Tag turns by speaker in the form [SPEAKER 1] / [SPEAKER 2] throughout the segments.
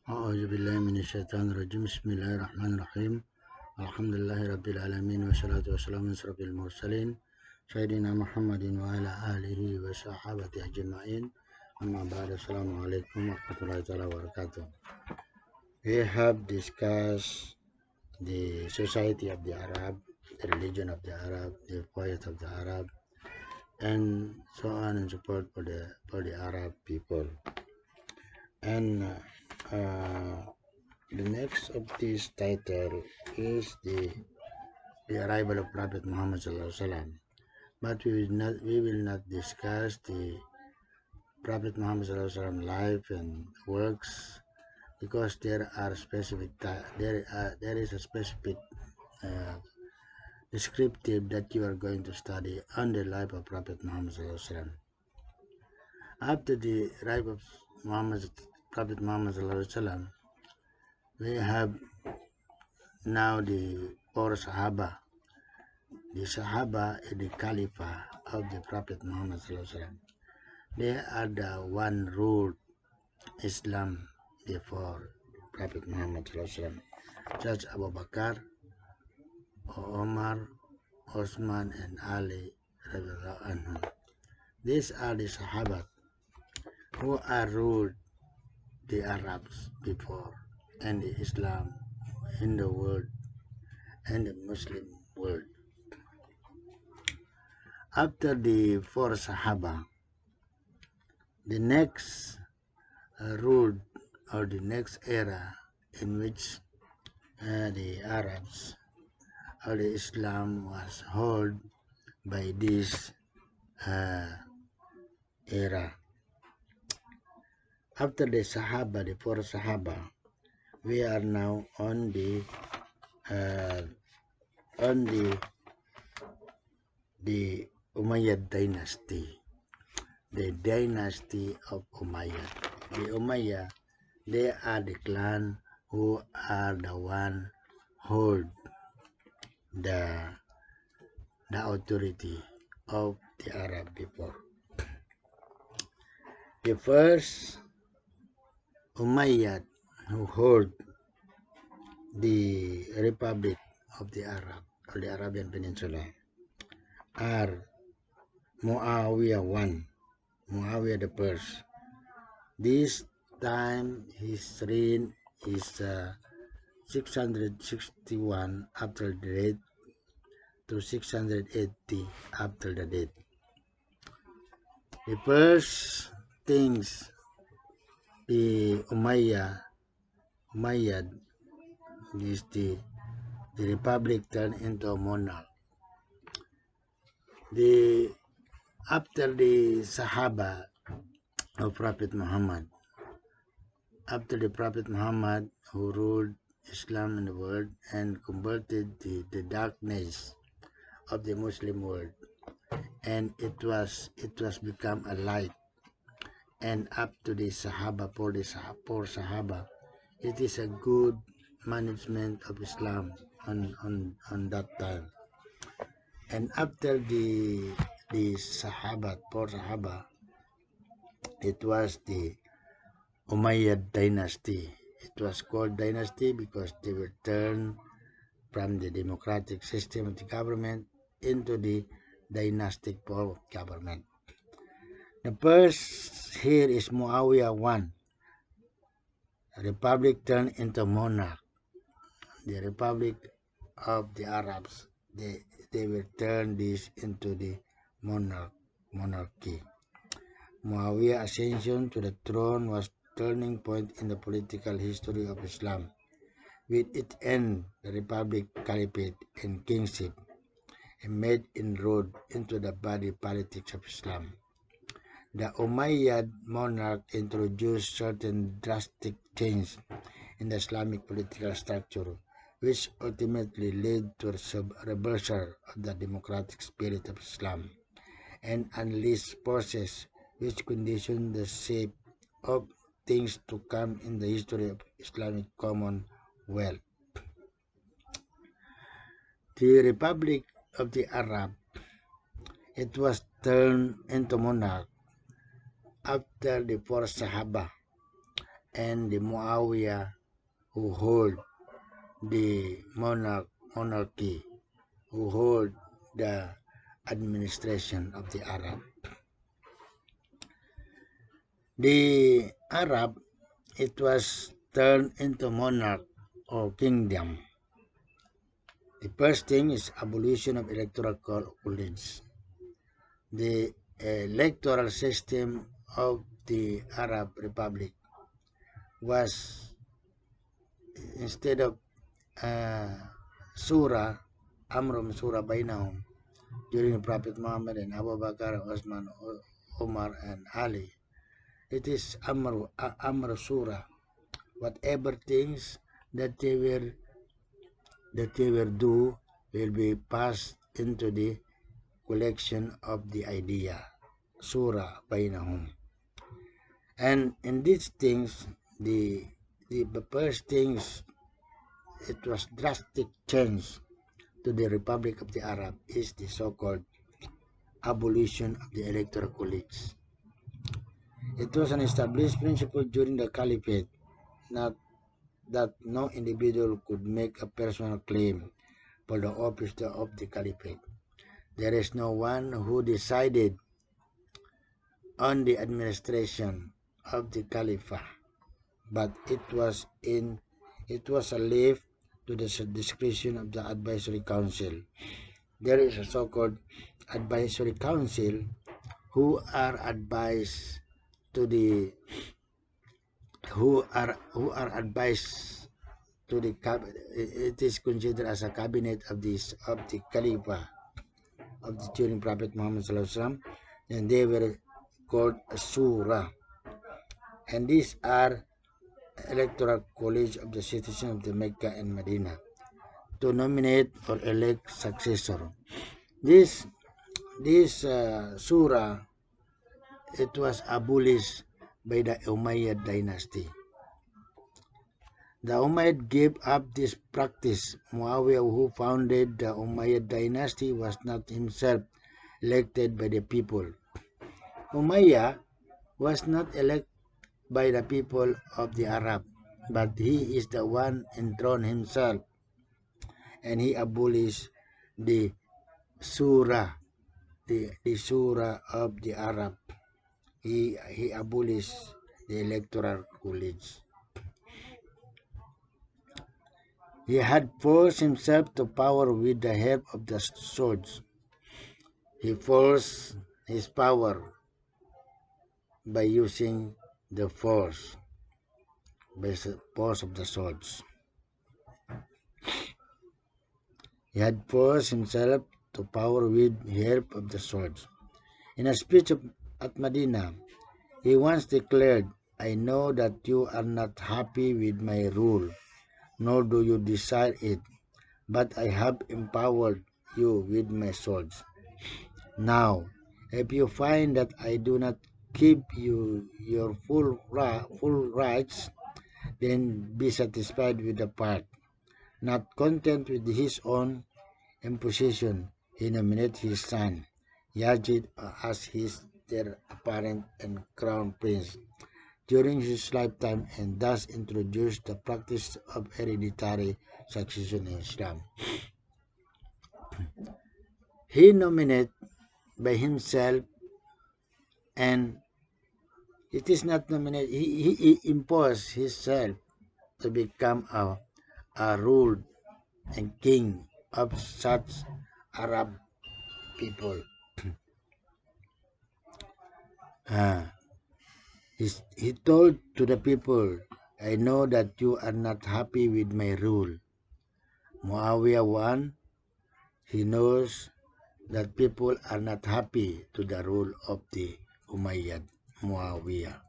[SPEAKER 1] أعوذ بالله من الشيطان الرجيم بسم الله الرحمن الرحيم الحمد لله رب العالمين والصلاة والسلام على أشرف المرسلين سيدنا محمد وعلى آله وصحبه أجمعين أما بعد السلام عليكم ورحمة الله تعالى وبركاته. We have discussed the society of the Arab, the religion of the Arab, the poet of the Arab, and so on and so forth for the Arab people. And the next of this title is the arrival of Prophet Muhammad Sallallahu Alaihi Wasallam. But we will not discuss the Prophet Muhammad Sallallahu Alaihi Wasallam life and works because there is a specific uh, descriptive that you are going to study on the life of Prophet Muhammad Sallallahu Alaihi Wasallam. After the life of Prophet Muhammad Sallallahu Alaihi Wasallam, we have now the four Sahaba. The Sahaba is the Khalifa of the Prophet Muhammad Sallallahu Alaihi Wasallam. They are the one ruled Islam before Prophet Muhammad Sallallahu Alaihi Wasallam, such Abu Bakr, Omar, Osman, and Ali radiallahu anhum. These are the Sahaba who are ruled the Arabs before and the Islam in the world and the Muslim world. After the four Sahaba, the next ruled or the next era in which the Arabs or the Islam was held by this era. After the Sahaba, the four Sahaba, we are now on the Umayyad dynasty, the dynasty of Umayyad. The Umayyad, they are the clan who are the one hold the authority of the Arab before. The first Umayyad who hold the Republic of the Arab or the Arabian Peninsula are Muawiya I, Muawiya the First. This time his reign is 661 after the death to 680 after the death. The first things the Umayyad is the republic turned into a monarch. After the Sahaba of Prophet Muhammad, after the Prophet Muhammad who ruled Islam in the world and converted the darkness of the Muslim world, and it was become a light, and up to the Sahaba, for the four Sahaba, it is a good management of Islam on that time. And after the Sahaba, four Sahaba, it was the Umayyad dynasty. It was called dynasty because they were turned from the democratic system of the government into the dynastic form of government. The first here is Muawiya I. Republic turned into monarch. The Republic of the Arabs, they will turn this into the monarchy. Muawiyah's ascension to the throne was a turning point in the political history of Islam. With its end, the Republic, Caliphate, and Kingship made inroad into the body politics of Islam. The Umayyad monarch introduced certain drastic changes in the Islamic political structure, which ultimately led to a reversal of the democratic spirit of Islam, and unleashed forces which conditioned the shape of things to come in the history of Islamic Commonwealth. The Republic of the Arab, it was turned into monarch after the four Sahaba and the Muawiya who hold the monarchy, who hold the administration of the Arab. The Arab, it was turned into monarch or kingdom. The first thing is abolition of electoral college. The electoral system of the Arab Republic was, instead of surah, amrum surah bainahum, during the Prophet Muhammad and Abu Bakr, Osman, Umar, and Ali, it is amr surah. Whatever things that they will do will be passed into the collection of the idea, surah bainahum. And in these things, the first things, it was drastic change to the Republic of the Arab is the so-called abolition of the electoral college. It was an established principle during the Caliphate, not that no individual could make a personal claim for the office of the Caliphate. There is no one who decided on the administration of the Caliphate, but it was left to the discretion of the advisory council. There is a so-called advisory council who are advised to the advised to the cabinet. It is considered as a cabinet of the Khalifa of the during Prophet Muhammad Sallallahu Alaihi Wasallam, and they were called Surah. And these are electoral college of the citizens of the Mecca and Medina to nominate or elect successor. This surah, it was abolished by the Umayyad dynasty. The Umayyad gave up this practice. Muawiya, who founded the Umayyad dynasty, was not himself elected by the people. Umayyah was not elected by the people of the Arab, but he is the one enthroned himself, and he abolished the surah, the surah of the Arab. He abolished the electoral college. He had forced himself to power with the help of the swords. He forced his power by using the force, by the force of the swords. He had forced himself to power with the help of the swords. In a speech at Medina, he once declared, "I know that you are not happy with my rule, nor do you desire it, but I have empowered you with my swords. Now, if you find that I do not give you your full rights, then be satisfied with the part." Not content with his own imposition, he nominated his son, Yazid, as his heir apparent and crown prince during his lifetime, and thus introduced the practice of hereditary succession in Islam. He nominated by himself, and it is not nominated, he imposed himself to become a ruled and king of such Arab people. He told to the people, "I know that you are not happy with my rule." Muawiya I, he knows that people are not happy to the rule of the Umayyad Muawiya.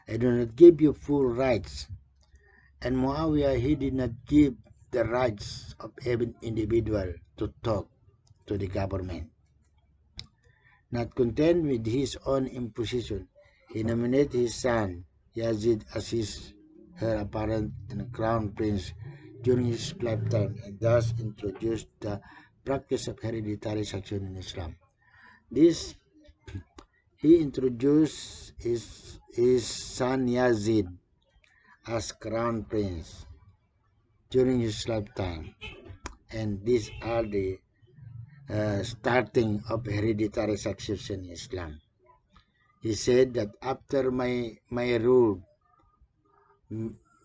[SPEAKER 1] "I do not give you full rights." And Muawiya, he did not give the rights of every individual to talk to the government. Not content with his own imposition, he nominated his son Yazid as his heir apparent and crown prince during his lifetime, and thus introduced the practice of hereditary succession in Islam. This he introduced his son Yazid as crown prince during his lifetime, and these are the starting of hereditary succession in Islam. He said that after my rule,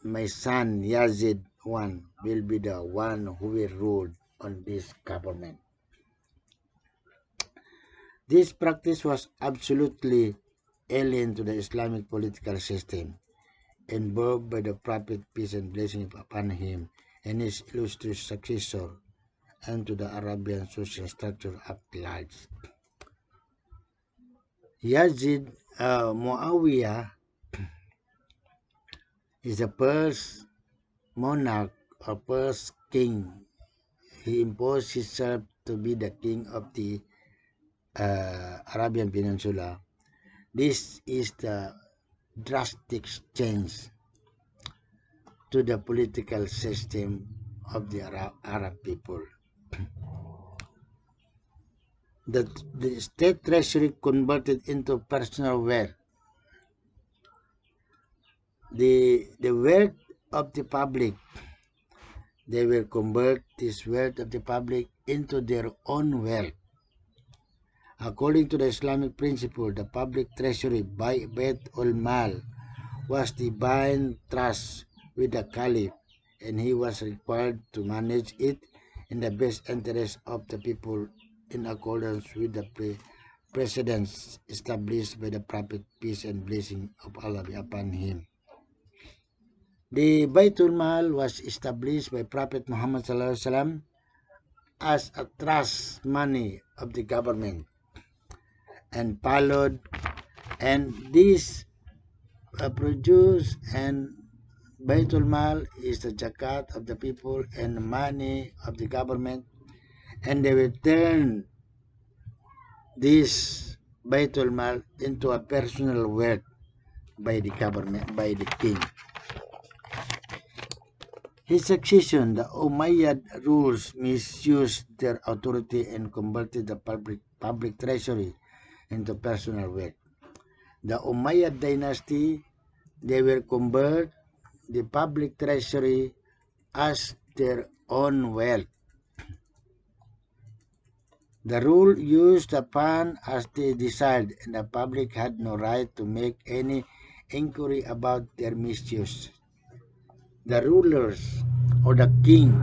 [SPEAKER 1] my son Yazid I will be the one who will rule on this government. This practice was absolutely alien to the Islamic political system, invoked by the Prophet, peace and blessing upon him, and his illustrious successor, and to the Arabian social structure at large. Yazid Muawiya is the first monarch or first king. He imposed himself to be the king of the Arabian Peninsula. This is the drastic change to the political system of the Arab people. The state treasury converted into personal wealth. The wealth of the public, they will convert this wealth of the public into their own wealth. According to the Islamic principle, the public treasury by Bait ul-Mal was divine trust with the Caliph, and he was required to manage it in the best interest of the people in accordance with the precedents established by the Prophet, peace and blessing of Allah be upon him. The Baitul Mal was established by Prophet Muhammad SAW as a trust money of the government and followed, and this produce, and Baitul Mal is the zakat of the people and the money of the government, and they will turn this Baitul Mal into a personal wealth by the government, by the king. His succession, the Umayyad rulers, misused their authority and converted the public treasury into personal wealth. The Umayyad dynasty, they will convert the public treasury as their own wealth. The rule used the fund as they desired, and the public had no right to make any inquiry about their misuse. The rulers or the king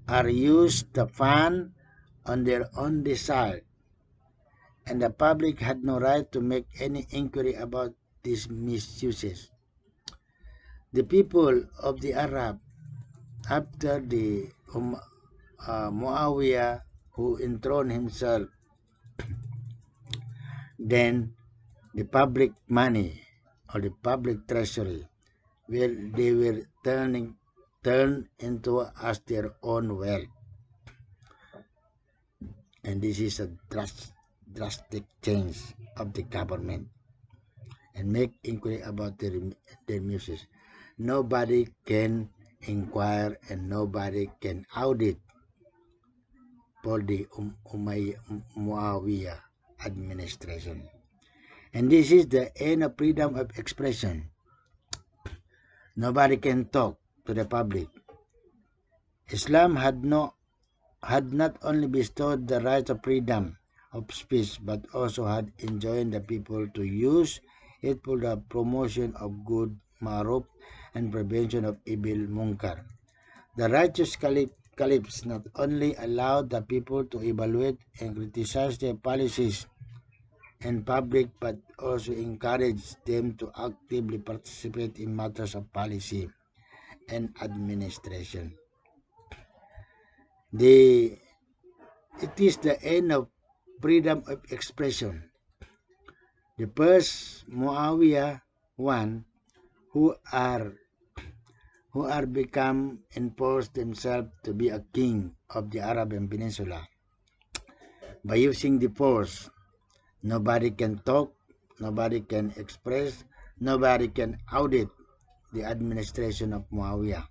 [SPEAKER 1] are used the fund on their own desire, and the public had no right to make any inquiry about these misuses. The people of the Arab, after the Muawiya, who enthroned himself, then the public money or the public treasury, they were turned into as their own wealth. And this is a drastic change of the government, and make inquiry about their misuse. Nobody can inquire and nobody can audit for the Muawiya administration. And this is the end of freedom of expression. Nobody can talk to the public. Islam had not only bestowed the right of freedom of speech, but also had enjoined the people to use it for the promotion of good, ma'ruf, and prevention of evil, munkar. The righteous caliphs not only allowed the people to evaluate and criticize their policies in public, but also encouraged them to actively participate in matters of policy and administration. It is the end of freedom of expression. The first Muawiya I, who are become enforced themselves to be a king of the Arabian Peninsula by using the force. Nobody can talk, nobody can express, nobody can audit the administration of Muawiya.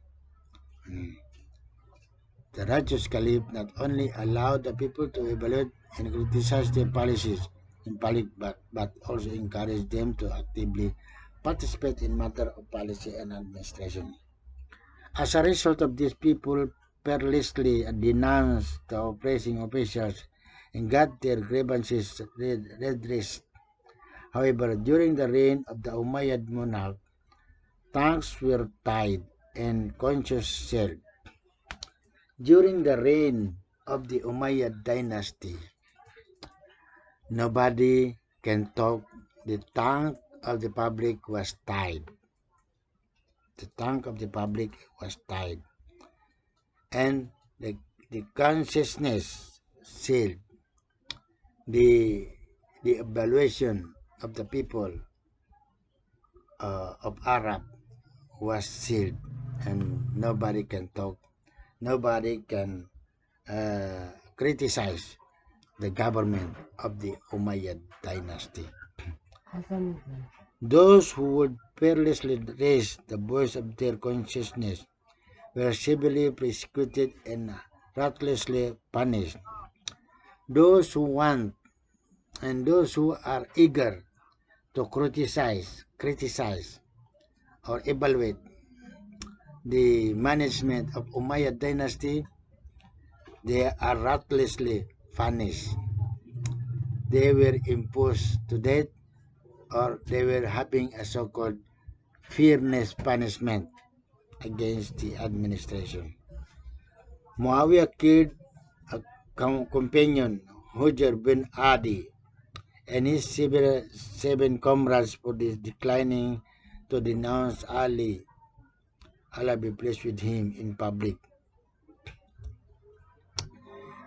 [SPEAKER 1] The righteous caliph not only allowed the people to evaluate and criticize their policies in public, but also encouraged them to actively participate in matter of policy and administration. As a result of this, people fearlessly denounced the oppressing officials and got their grievances redressed. However, during the reign of the Umayyad monarch, tongues were tied and conscience sealed. During the reign of the Umayyad dynasty, nobody can talk. The tongue of the public was tied. The tongue of the public was tied. And the consciousness sealed. The, the evaluation of the people of Arab was sealed. And nobody can talk. Nobody can criticize the government of the Umayyad dynasty. Those who would fearlessly raise the voice of their consciousness were severely persecuted and ruthlessly punished. Those who want and those who are eager to criticize or evaluate the management of Umayyad dynasty, they are ruthlessly punished. They were imposed to death, or they were having a so-called fairness punishment against the administration. Muawiya killed a companion, Hujr bin Adi, and his seven comrades for this declining to denounce Ali. Allah be pleased with him in public.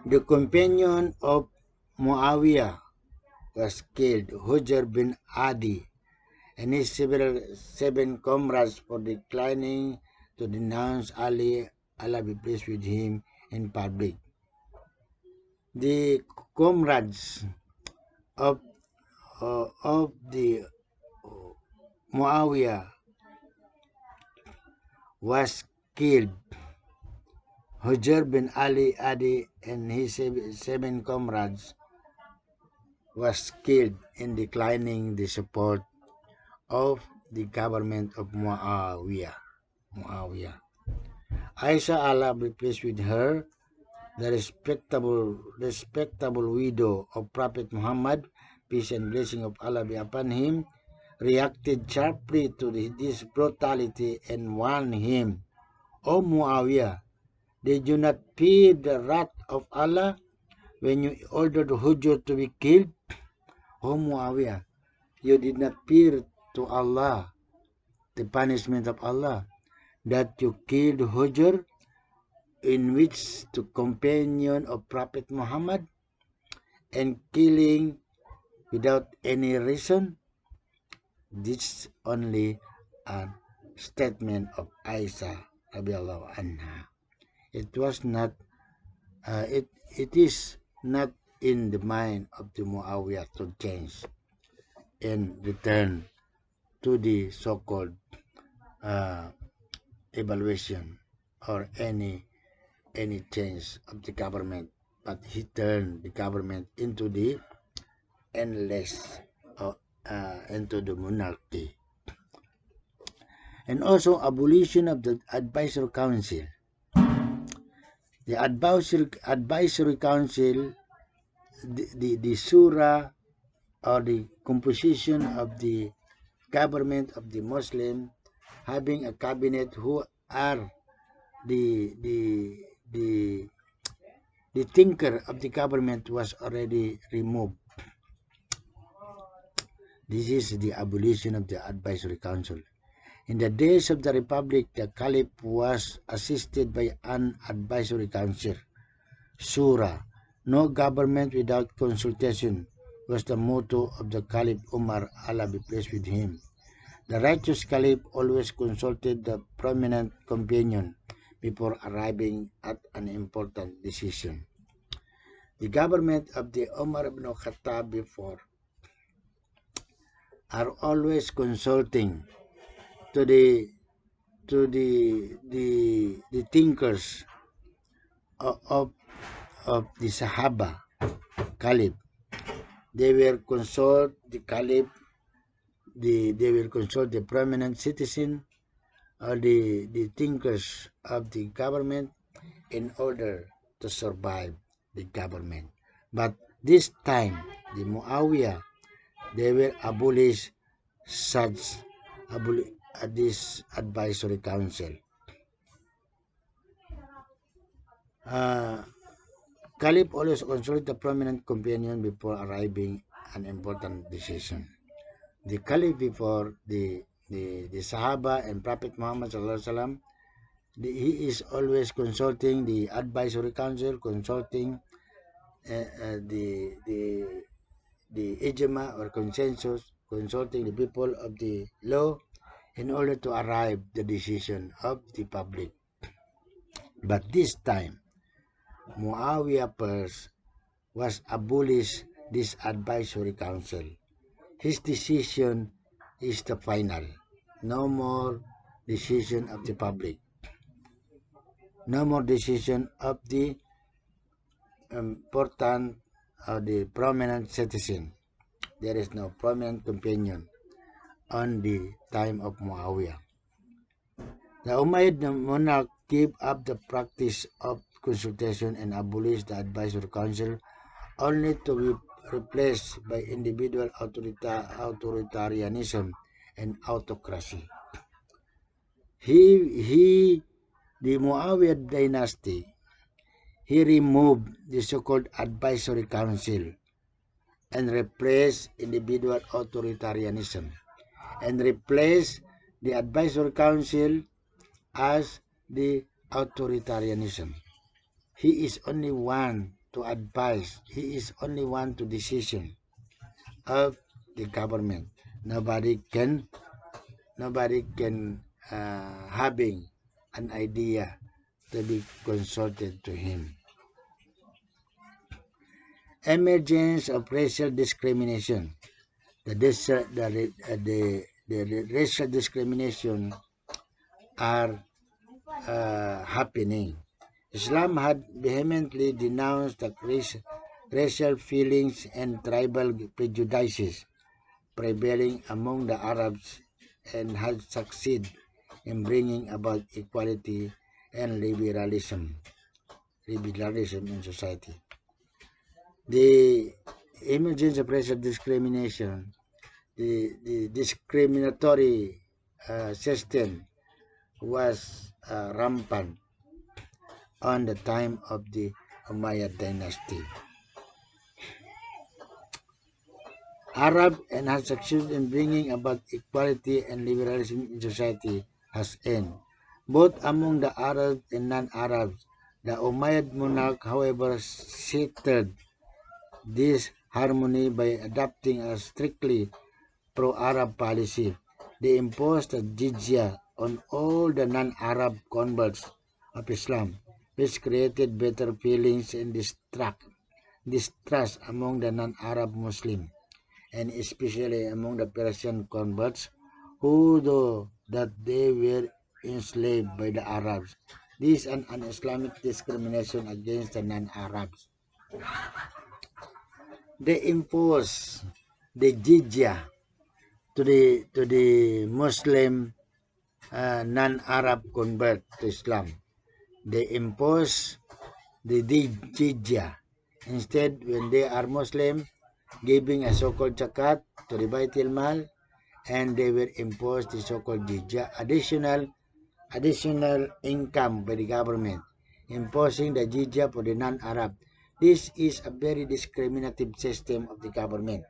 [SPEAKER 1] The companion of Muawiya was killed, Hujr bin Adi, and his seven comrades for declining to denounce Ali. Allah be pleased with him in public. The comrades of the Muawiya was killed. Hujr bin Ali Adi and his seven comrades was killed in declining the support of the government of Muawiya. Aisha, Allah be pleased with her, the respectable widow of Prophet Muhammad, peace and blessing of Allah be upon him, reacted sharply to this brutality and warned him, O Muawiyah, did you not fear the wrath of Allah when you ordered Hujr to be killed? O Muawiyah, you did not fear to Allah the punishment of Allah that you killed Hujr, in which the companion of Prophet Muhammad, and killing without any reason? This only a statement of Aisha radiallahu anha. It was not. It is not in the mind of the Muawiyah to change and return to the so-called evaluation or any change of the government, but he turned the government into the endless into the monarchy. And also abolition of the advisory council. The advisory council, the surah, or the composition of the government of the Muslim, having a cabinet who are the thinker of the government, was already removed. This is the abolition of the advisory council. In the days of the Republic, the Caliph was assisted by an advisory council, Surah. No government without consultation was the motto of the Caliph Umar, Allah be pleased with him. The righteous Caliph always consulted the prominent companion before arriving at an important decision. The government of the Umar ibn Khattab before are always consulting to the thinkers of the Sahaba Caliph. They will consult the Caliph they will consult the prominent citizen or the thinkers of the government in order to survive the government. But this time, the Muawiya, they will abolish such this advisory council. Uh, Caliph always consulted the prominent companion before arriving an important decision. The Caliph before the Sahaba and Prophet Muhammad Sallallahu he is always consulting the advisory council, consulting the ijma or consensus, consulting the people of the law in order to arrive the decision of the public. But this time, Muawiyah first was abolished this advisory council. His decision is the final. No more decision of the public. No more decision of the important or the prominent citizen. There is no prominent companion on the time of Muawiyah. The Umayyad monarch gave up the practice of consultation and abolished the advisory council, only to be replaced by individual authoritarianism and autocracy. The Muawiyad dynasty, he removed the so-called advisory council and replaced individual authoritarianism and replaced the advisory council as the authoritarianism. He is only one to advise. He is only one to decision of the government. Nobody can having an idea to be consulted to him. Emergence of racial discrimination. The racial discrimination are happening. Islam had vehemently denounced the racial feelings and tribal prejudices prevailing among the Arabs and had succeeded in bringing about equality and liberalism in society. The emergence of racial discrimination, the discriminatory system was rampant on the time of the Umayyad dynasty. Arab and has succeeded in bringing about equality and liberalism in society has ended, both among the Arabs and non-Arabs. The Umayyad monarch, however, shattered this harmony by adopting a strictly pro-Arab policy. They imposed a jizya on all the non-Arab converts of Islam, which created bitter feelings and distrust among the non-Arab Muslims, and especially among the Persian converts, who though that they were enslaved by the Arabs. This is an Islamic discrimination against the non-Arabs. They imposed the jizya to the Muslim non-Arab convert to Islam. They impose the jizya. Instead, when they are Muslim, giving a so-called zakat to the Baitul Mal, and they will impose the so-called jizya, additional income by the government, imposing the jizya for the non-Arab. This is a very discriminative system of the government.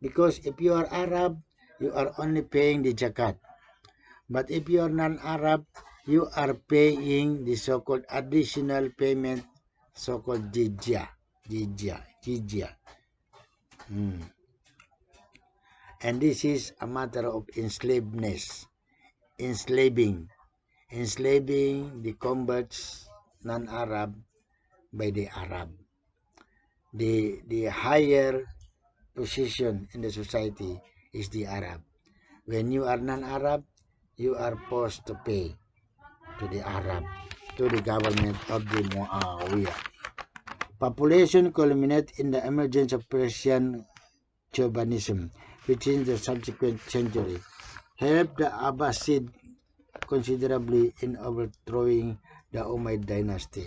[SPEAKER 1] Because if you are Arab, you are only paying the zakat. But if you are non-Arab, you are paying the so-called additional payment, so-called jizya. And this is a matter of enslaving the converts, non-Arab, by the Arab. The higher position in the society is the Arab. When you are non-Arab, you are forced to pay to the Arab, to the government of the Muawiyah. Population culminated in the emergence of Persian chauvinism. within the subsequent century, helped the Abbasid considerably in overthrowing the Umayyad dynasty.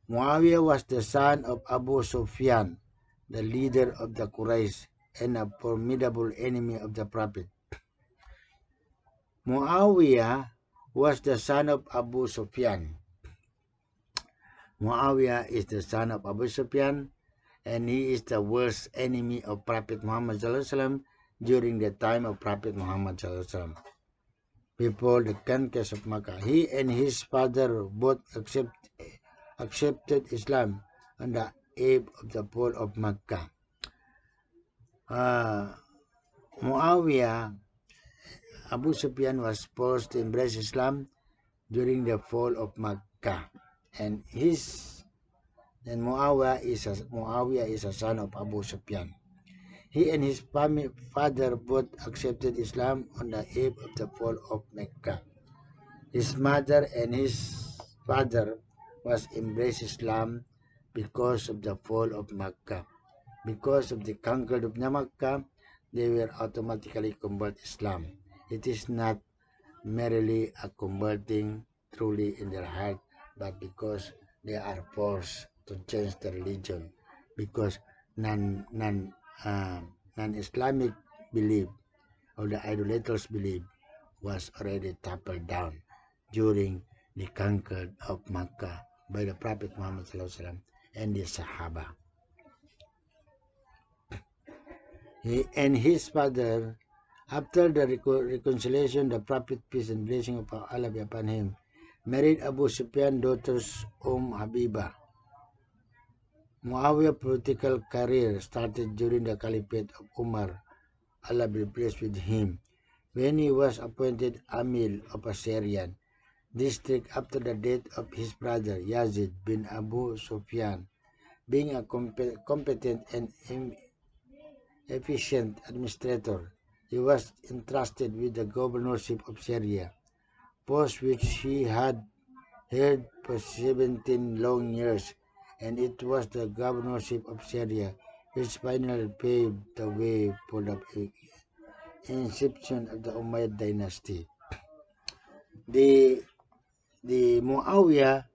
[SPEAKER 1] Muawiya was the son of Abu Sufyan, the leader of the Quraysh and a formidable enemy of the Prophet. Muawiya was the son of Abu Sufyan. Muawiya is the son of Abu Sufyan, and he is the worst enemy of Prophet Muhammad ﷺ during the time of Prophet Muhammad ﷺ. Before the conquest of Makkah, he and his father both accepted Islam on the eve of the fall of Makkah. Muawiya, Abu Sufyan was forced to embrace Islam during the fall of Makkah, and Muawiya is a son of Abu Sufyan. He and his father both accepted Islam on the eve of the fall of Mecca. His mother and his father was embraced Islam because of the fall of Mecca. Because of the conquest of Mecca, they were automatically convert Islam. It is not merely a converting truly in their heart, but because they are forced to change the religion, because non-Islamic belief or the idolaters' belief was already toppled down during the conquest of Makkah by the Prophet Muhammad ﷺ and the Sahaba. He and his father, after the reconciliation, the Prophet, peace and blessing of Allah be upon him, married Abu Sufyan's daughters Habiba. Muawiyah's political career started during the Caliphate of Umar, Allah be pleased with him, when he was appointed Amir of a Syrian district after the death of his brother Yazid bin Abu Sufyan. Being a competent and efficient administrator, he was entrusted with the governorship of Syria, post which he had held for 17 long years, and it was the governorship of Syria which finally paved the way for the inception of the Umayyad dynasty. The Muawiya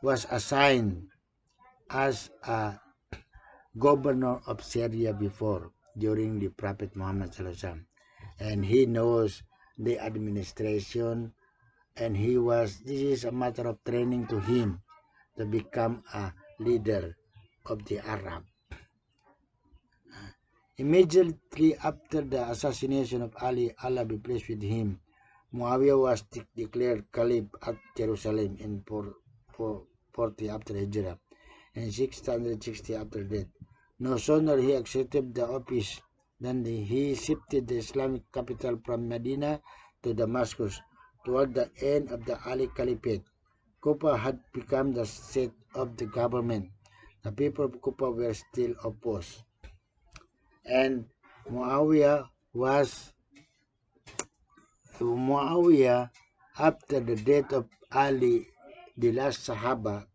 [SPEAKER 1] was assigned as a governor of Syria before, during the Prophet Muhammad ﷺ, and he knows the administration, and this is a matter of training to him to become a leader of the Arab. Immediately after the assassination of Ali, Allah be pleased with him, Muawiya was declared Caliph at Jerusalem in 440 after Hijrah and 660 after death. No sooner he accepted the office than he shifted the Islamic capital from Medina to Damascus. Toward the end of the Ali Caliphate, Kufa had become the seat of the government. The people of Kufa were still opposed, and Muawiya, after the death of Ali, the last Sahaba,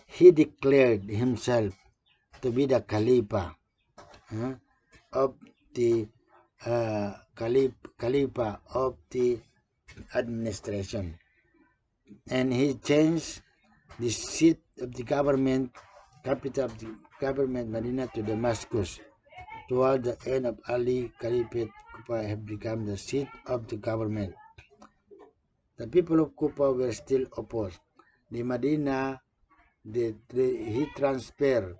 [SPEAKER 1] he declared himself to be the Khalifa of the Khalifa of the administration, and he changed the seat of the government, capital of the government, Medina, to Damascus. Toward the end of Ali Caliphate, Kufa had become the seat of the government. The people of Kufa were still opposed. The Medina, he transferred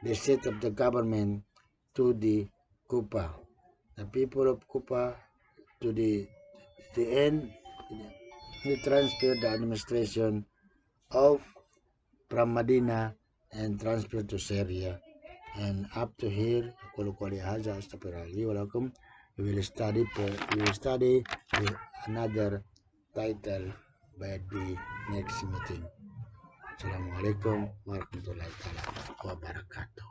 [SPEAKER 1] the seat of the government to the Kufa. The people of Kufa, to the end, he transferred the administration from Medina and transferred to Syria. And up to here, we will study another title by the next meeting. Assalamualaikum warahmatullahi wabarakatuh.